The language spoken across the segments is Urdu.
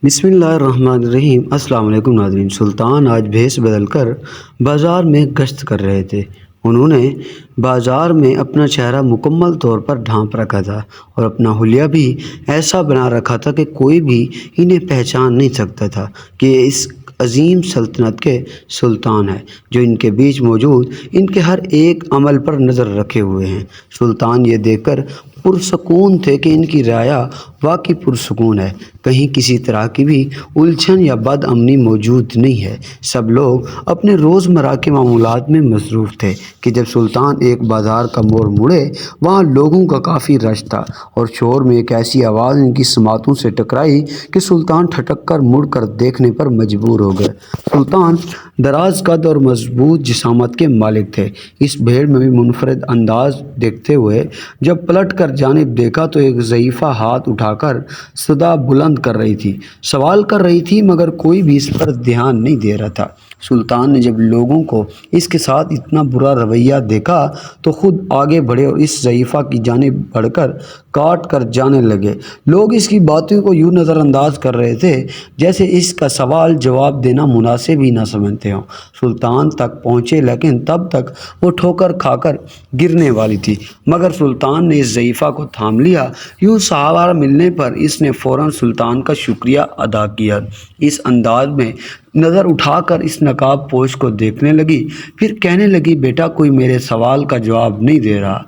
بسم اللہ الرحمن الرحیم۔ السلام علیکم ناظرین۔ سلطان آج بھیس بدل کر بازار میں گشت کر رہے تھے۔ انہوں نے بازار میں اپنا چہرہ مکمل طور پر ڈھانپ رکھا تھا اور اپنا حلیہ بھی ایسا بنا رکھا تھا کہ کوئی بھی انہیں پہچان نہیں سکتا تھا کہ یہ اس عظیم سلطنت کے سلطان ہے جو ان کے بیچ موجود ان کے ہر ایک عمل پر نظر رکھے ہوئے ہیں۔ سلطان یہ دیکھ کر پرسکون تھے کہ ان کی رعایا واقعی پرسکون ہے، کہیں کسی طرح کی بھی الجھن یا بد امنی موجود نہیں ہے۔ سب لوگ اپنے روزمرہ کے معمولات میں مصروف تھے کہ جب سلطان ایک بازار کا موڑ مڑے، وہاں لوگوں کا کافی رش تھا اور شور میں ایک ایسی آواز ان کی سماعتوں سے ٹکرائی کہ سلطان ٹھٹک کر مڑ کر دیکھنے پر مجبور ہو گئے۔ سلطان دراز قد اور مضبوط جسامت کے مالک تھے۔ اس بھیڑ میں بھی منفرد انداز دیکھتے ہوئے جب پلٹ کر جانب دیکھا تو ایک ضعیفہ ہاتھ اٹھا کر صدا بلند کر رہی تھی، سوال کر رہی تھی، مگر کوئی بھی اس پر دھیان نہیں دے رہا تھا۔ سلطان نے جب لوگوں کو اس کے ساتھ اتنا برا رویہ دیکھا تو خود آگے بڑھے اور اس ضعیفہ کی جانب بڑھ کر کاٹ کر جانے لگے۔ لوگ اس کی باتوں کو یوں نظر انداز کر رہے تھے جیسے اس کا سوال جواب دینا مناسب ہی نہ سمجھتے ہوں۔ سلطان تک پہنچے لیکن تب تک وہ ٹھوکر کھا کر گرنے والی تھی، مگر سلطان نے اس ضعیفہ کو تھام لیا۔ یوں سہارا ملنے پر اس نے فوراً سلطان کا شکریہ ادا کیا، اس انداز میں نظر اٹھا کر اس نقاب پوش کو دیکھنے لگی، پھر کہنے لگی، بیٹا کوئی میرے سوال کا جواب نہیں دے رہا،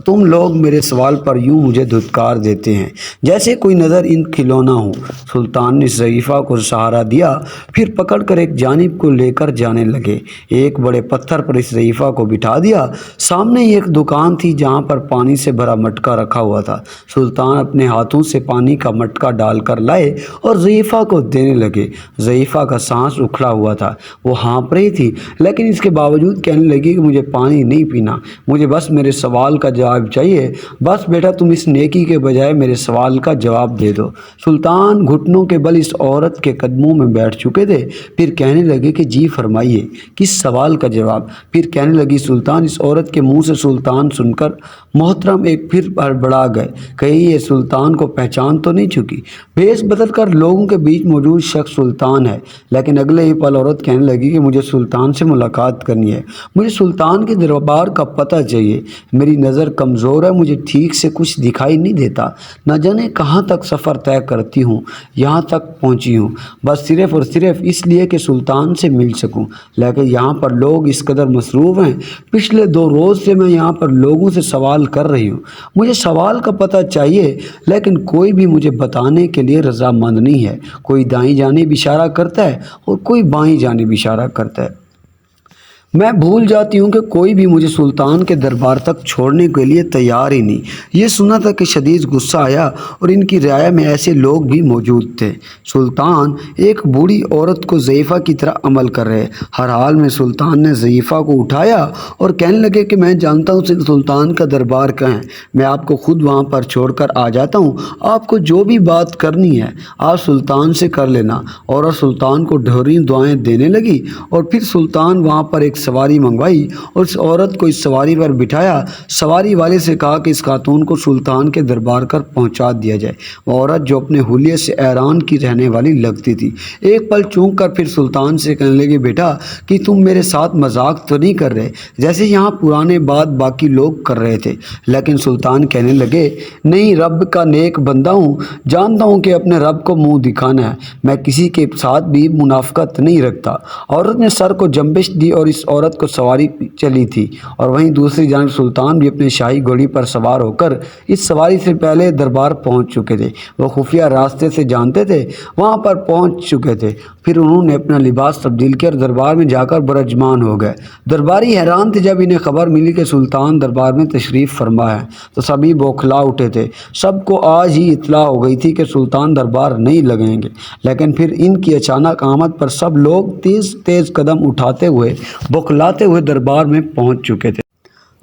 تم لوگ میرے سوال پر یوں مجھے دھتکار دیتے ہیں جیسے کوئی نظر ان کھلونا ہوں۔ سلطان نے ضعیفہ کو سہارا دیا، پھر پکڑ کر ایک جانب کو لے کر جانے لگے۔ ایک بڑے پتھر پر اس ضعیفہ کو بٹھا دیا۔ سامنے ہی ایک دکان تھی جہاں پر پانی سے بھرا مٹکا رکھا ہوا تھا۔ سلطان اپنے ہاتھوں سے پانی کا مٹکا ڈال کر لائے اور ضعیفہ کو دینے لگے۔ ضعیفہ کا سانس اکھڑا ہوا تھا، وہ ہانپ رہی تھی، لیکن اس کے باوجود کہنے لگی کہ مجھے پانی نہیں پینا، مجھے بس میرے سوال کا جواب چاہیے، بس بیٹا تم اس نیکی کے بجائے میرے سوال کا جواب دے دو۔ سلطان گھٹنوں کے بل اس عورت کے قدموں میں بیٹھ چکے تھے، پھر کہنے لگے کہ جی فرمائیے، کس سوال کا جواب؟ پھر کہنے لگی سلطان۔ اس عورت کے منہ سے سلطان سن کر محترم ایک پھر ہڑبڑا گئے، کہیں یہ سلطان کو پہچان تو نہیں چکی؟ بھیس بدل کر لوگوں کے بیچ موجود شخص سلطان ہے، لیکن اگلے ہی پل عورت کہنے لگی کہ مجھے سلطان سے ملاقات کرنی ہے، مجھے سلطان کے دربار کا پتہ چاہیے، میری نظر کمزور ہے، مجھے ٹھیک سے کچھ دکھائی نہیں دیتا، نہ جانے کہاں تک سفر طے کرتی ہوں، یہاں تک پہنچی ہوں بس صرف اور صرف اس لیے کہ سلطان سے مل سکوں، لیکن یہاں پر لوگ اس قدر مصروف ہیں، پچھلے 2 روز سے میں یہاں پر لوگوں سے سوال کر رہی ہوں، مجھے سوال کا پتہ چاہیے، لیکن کوئی بھی مجھے بتانے کے لیے رضامند نہیں ہے۔ کوئی دائیں جانب اشارہ کرتا ہے اور کوئی بائیں جانب اشارہ کرتا ہے۔ میں بھول جاتی ہوں کہ کوئی بھی مجھے سلطان کے دربار تک چھوڑنے کے لیے تیار ہی نہیں۔ یہ سنا تھا کہ شدید غصہ آیا اور ان کی رعایا میں ایسے لوگ بھی موجود تھے۔ سلطان ایک بوڑھی عورت کو ضعیفہ کی طرح عمل کر رہے۔ ہر حال میں سلطان نے ضعیفہ کو اٹھایا اور کہنے لگے کہ میں جانتا ہوں سلطان کا دربار کہاں ہے، میں آپ کو خود وہاں پر چھوڑ کر آ جاتا ہوں، آپ کو جو بھی بات کرنی ہے آپ سلطان سے کر لینا۔ اور سلطان کو ڈھیروں دعائیں دینے لگی اور پھر سلطان وہاں پر ایک سواری منگوائی اور اس عورت کو اس سواری پر بٹھایا۔ سواری والے سے کہا کہ اس خاتون کو سلطان کے دربار پر پہنچا دیا جائے۔ وہ عورت جو اپنے حلیے سے ایران کی رہنے والی لگتی تھی، ایک پل چونک کر پھر سلطان سے کہنے لگی، بیٹا کہ تم میرے ساتھ مذاق تو نہیں کر رہے، جیسے یہاں پرانے بات باقی لوگ کر رہے تھے؟ لیکن سلطان کہنے لگے، نہیں، رب کا نیک بندہ ہوں، جانتا ہوں کہ اپنے رب کو منہ دکھانا ہے، میں کسی کے ساتھ بھی منافقت نہیں رکھتا۔ عورت نے سر کو جنبش دی اور اس عورت کو سواری چلی تھی، اور وہیں دوسری جانب سلطان بھی اپنے شاہی گھوڑی پر سوار ہو کر اس سواری سے پہلے دربار پہنچ چکے تھے۔ وہ خفیہ راستے سے جانتے تھے، وہاں پر پہنچ چکے تھے۔ پھر انہوں نے اپنا لباس تبدیل کیا اور دربار میں جا کر برجمان ہو گئے۔ درباری حیران تھے جب انہیں خبر ملی کہ سلطان دربار میں تشریف فرما ہے، تو سبھی بوکھلا اٹھے تھے۔ سب کو آج ہی اطلاع ہو گئی تھی کہ سلطان دربار نہیں لگیں گے، لیکن پھر ان کی اچانک آمد پر سب لوگ تیز تیز قدم اٹھاتے ہوئے بوکھلاتے ہوئے دربار میں پہنچ چکے تھے۔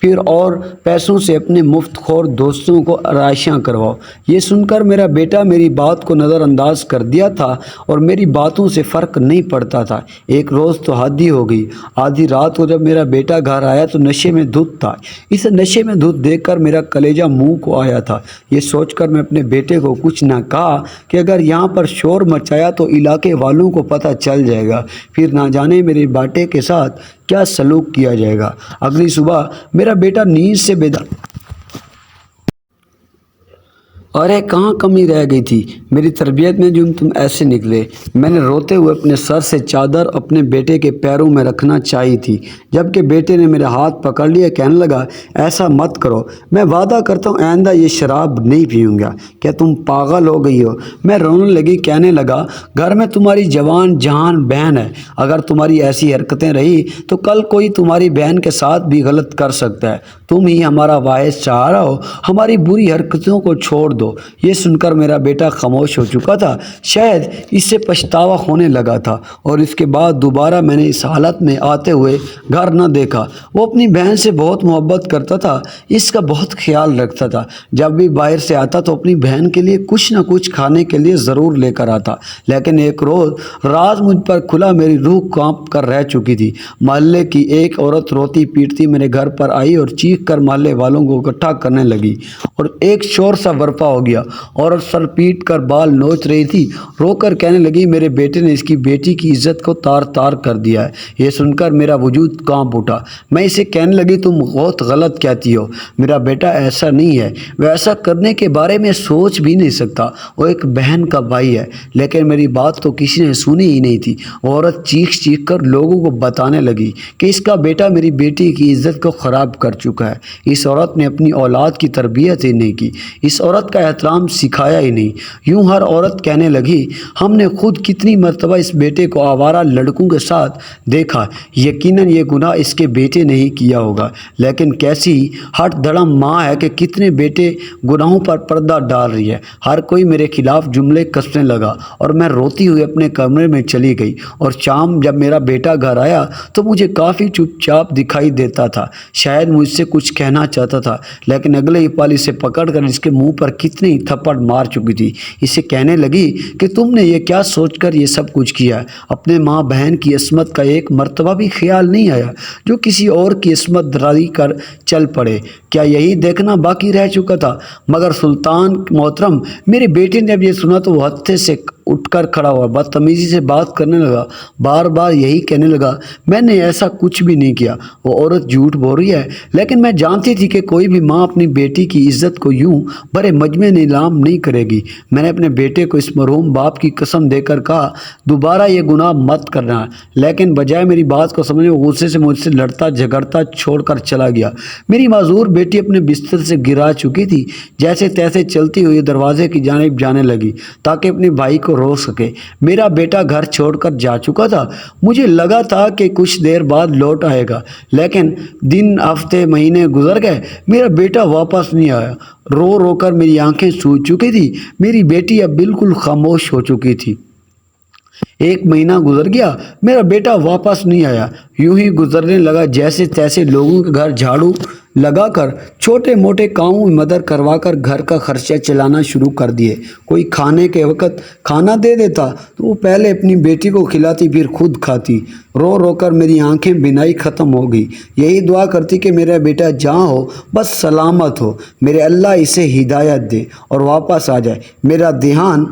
پھر اور پیسوں سے اپنے مفت خور دوستوں کو آرائشاں کرواؤ۔ یہ سن کر میرا بیٹا میری بات کو نظر انداز کر دیا تھا اور میری باتوں سے فرق نہیں پڑتا تھا۔ ایک روز تو حد ہی ہو گئی۔ آدھی رات کو جب میرا بیٹا گھر آیا تو نشے میں دھت تھا۔ اسے نشے میں دھت دیکھ کر میرا کلیجہ منہ کو آیا تھا۔ یہ سوچ کر میں اپنے بیٹے کو کچھ نہ کہا کہ اگر یہاں پر شور مچایا تو علاقے والوں کو پتہ چل جائے گا، پھر نہ جانے میرے بیٹے کے ساتھ کیا سلوک کیا جائے گا۔ اگلی صبح میرا بیٹا نیند سے بیدار، ارے کہاں کمی رہ گئی تھی میری تربیت میں جو تم ایسے نکلے؟ میں نے روتے ہوئے اپنے سر سے چادر اپنے بیٹے کے پیروں میں رکھنا چاہی تھی، جبکہ بیٹے نے میرے ہاتھ پکڑ لیا، کہنے لگا ایسا مت کرو، میں وعدہ کرتا ہوں آئندہ یہ شراب نہیں پیوں گا۔ کیا تم پاگل ہو گئی ہو؟ میں رونے لگی، کہنے لگا گھر میں تمہاری جوان جہان بہن ہے، اگر تمہاری ایسی حرکتیں رہی تو کل کوئی تمہاری بہن کے ساتھ بھی غلط کر سکتا ہے، تم ہی ہمارا واحد سہارا ہو، ہماری بری حرکتوں کو چھوڑ دو۔ یہ سن کر میرا بیٹا خاموش ہو چکا تھا، شاید اس سے پچھتاوا ہونے لگا تھا، اور اس کے بعد دوبارہ میں نے اس حالت میں آتے ہوئے گھر نہ دیکھا۔ وہ اپنی بہن سے بہت محبت کرتا تھا، اس کا بہت خیال رکھتا تھا، جب بھی باہر سے آتا تو اپنی بہن کے لیے کچھ نہ کچھ کھانے کے لیے ضرور لے کر آتا۔ لیکن ایک روز راز مجھ پر کھلا، میری روح کانپ کر رہ چکی تھی۔ محلے کی ایک عورت روتی پیٹتی میرے گھر پر آئی اور چیخ کر محلے والوں کو اکٹھا کرنے لگی، اور ایک شور سا برپا ہو گیا۔ عورت سر پیٹ کر بال نوچ رہی تھی، رو کر کہنے لگی میرے بیٹے نے اس کی بیٹی کی عزت کو تار تار کر دیا ہے۔ یہ سن کر میرا وجود کانپ اٹھا۔ میں اسے کہنے لگی تم بہت غلط کہتی ہو، میرا بیٹا ایسا نہیں ہے، وہ ایسا کرنے کے بارے میں سوچ بھی نہیں سکتا، وہ ایک بہن کا بھائی ہے۔ لیکن میری بات تو کسی نے سنی ہی نہیں تھی۔ عورت چیخ چیخ کر لوگوں کو بتانے لگی کہ اس کا بیٹا میری بیٹی کی عزت کو خراب کر چکا ہے۔ اس عورت نے اپنی اولاد کی تربیت ہی نہیں کی، اس عورت کا احترام سکھایا ہی نہیں۔ یوں ہر عورت کہنے لگی ہم نے خود کتنی مرتبہ اس بیٹے کو آوارہ لڑکوں کے ساتھ دیکھا، یقیناً یہ گناہ اس کے بیٹے نے ہی کیا ہوگا۔ لیکن کیسی ہٹ دھڑم ماں ہے کہ کتنے بیٹے گناہوں پر پردہ ڈال رہی ہے۔ ہر کوئی میرے خلاف جملے کسنے لگا اور میں روتی ہوئی اپنے کمرے میں چلی گئی، اور شام جب میرا بیٹا گھر آیا تو مجھے کافی چپ چاپ دکھائی دیتا تھا، شاید مجھ سے کچھ کہنا چاہتا تھا، لیکن اگلے ہی پل اسے پکڑ کر اس کے منہ پر کتنے ہی تھپڑ مار چکی تھی۔ اسے کہنے لگی کہ تم نے یہ کیا سوچ کر یہ سب کچھ کیا؟ اپنے ماں بہن کی عصمت کا ایک مرتبہ بھی خیال نہیں آیا، جو کسی اور کی عصمت داری کر چل پڑے۔ کیا یہی دیکھنا باقی رہ چکا تھا؟ مگر سلطان محترم، میرے بیٹے نے جب یہ سنا تو وہ ہتھے سے اٹھ کر کھڑا ہوا، بدتمیزی سے بات کرنے لگا، بار بار یہی کہنے لگا میں نے ایسا کچھ بھی نہیں کیا، وہ عورت جھوٹ بول رہی ہے۔ لیکن میں جانتی تھی کہ کوئی بھی ماں اپنی بیٹی کی عزت کو یوں بڑے مجمع نیلام نہیں کرے گی۔ میں نے اپنے بیٹے کو اس مرحوم باپ کی قسم دے کر کہا دوبارہ یہ گناہ مت کرنا، لیکن بجائے میری بات کو سمجھنے وہ غصے سے مجھ سے لڑتا جھگڑتا چھوڑ کر چلا گیا۔ میری معذور بیٹی اپنے بستر سے گرا چکی تھی، جیسے تیسے چلتی ہوئی دروازے کی جانب جانے لگی تاکہ اپنے بھائی کو روک سکے۔ میرا بیٹا گھر چھوڑ کر جا چکا تھا، مجھے لگا تھا کہ کچھ دیر بعد لوٹ آئے گا، لیکن دن ہفتے مہینے گزر گئے، میرا بیٹا واپس نہیں آیا۔ رو رو کر میری آنکھیں سوج چکی تھی، میری بیٹی اب بالکل خاموش ہو چکی تھی۔ ایک مہینہ گزر گیا، میرا بیٹا واپس نہیں آیا۔ یوں ہی گزرنے لگا جیسے تیسے لوگوں کے گھر جھاڑو لگا کر چھوٹے موٹے کاموں میں مدد کروا کر گھر کا خرچہ چلانا شروع کر دیے۔ کوئی کھانے کے وقت کھانا دے دیتا تو وہ پہلے اپنی بیٹی کو کھلاتی پھر خود کھاتی۔ رو رو کر میری آنکھیں بینائی ختم ہو گئی، یہی دعا کرتی کہ میرا بیٹا جہاں ہو بس سلامت ہو، میرے اللہ اسے ہدایت دے اور واپس آ جائے۔ میرا دھیان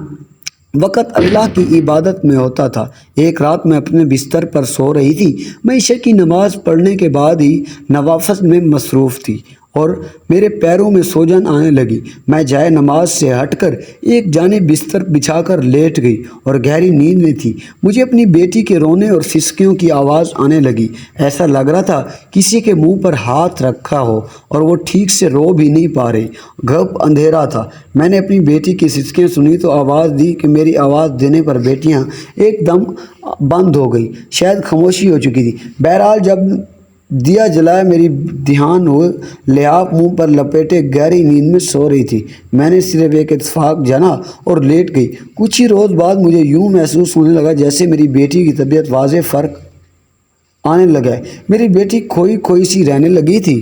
وقت اللہ کی عبادت میں ہوتا تھا۔ ایک رات میں اپنے بستر پر سو رہی تھی، میں عشاء کی نماز پڑھنے کے بعد ہی نوافل میں مصروف تھی اور میرے پیروں میں سوجن آنے لگی۔ میں جائے نماز سے ہٹ کر ایک جانب بستر بچھا کر لیٹ گئی اور گہری نیند میں تھی۔ مجھے اپنی بیٹی کے رونے اور سسکیوں کی آواز آنے لگی، ایسا لگ رہا تھا کسی کے منہ پر ہاتھ رکھا ہو اور وہ ٹھیک سے رو بھی نہیں پا رہی۔ گھپ اندھیرا تھا، میں نے اپنی بیٹی کی سسکیاں سنی تو آواز دی کہ میری آواز دینے پر بیٹیاں ایک دم بند ہو گئی، شاید خاموشی ہو چکی تھی۔ بہرحال جب دیا جلایا میری دھیان ہوئے لحاف منہ پر لپیٹے گہری نیند میں سو رہی تھی۔ میں نے صرف ایک اتفاق جانا اور لیٹ گئی۔ کچھ ہی روز بعد مجھے یوں محسوس ہونے لگا جیسے میری بیٹی کی طبیعت واضح فرق آنے لگا ہے، میری بیٹی کھوئی کھوئی سی رہنے لگی تھی۔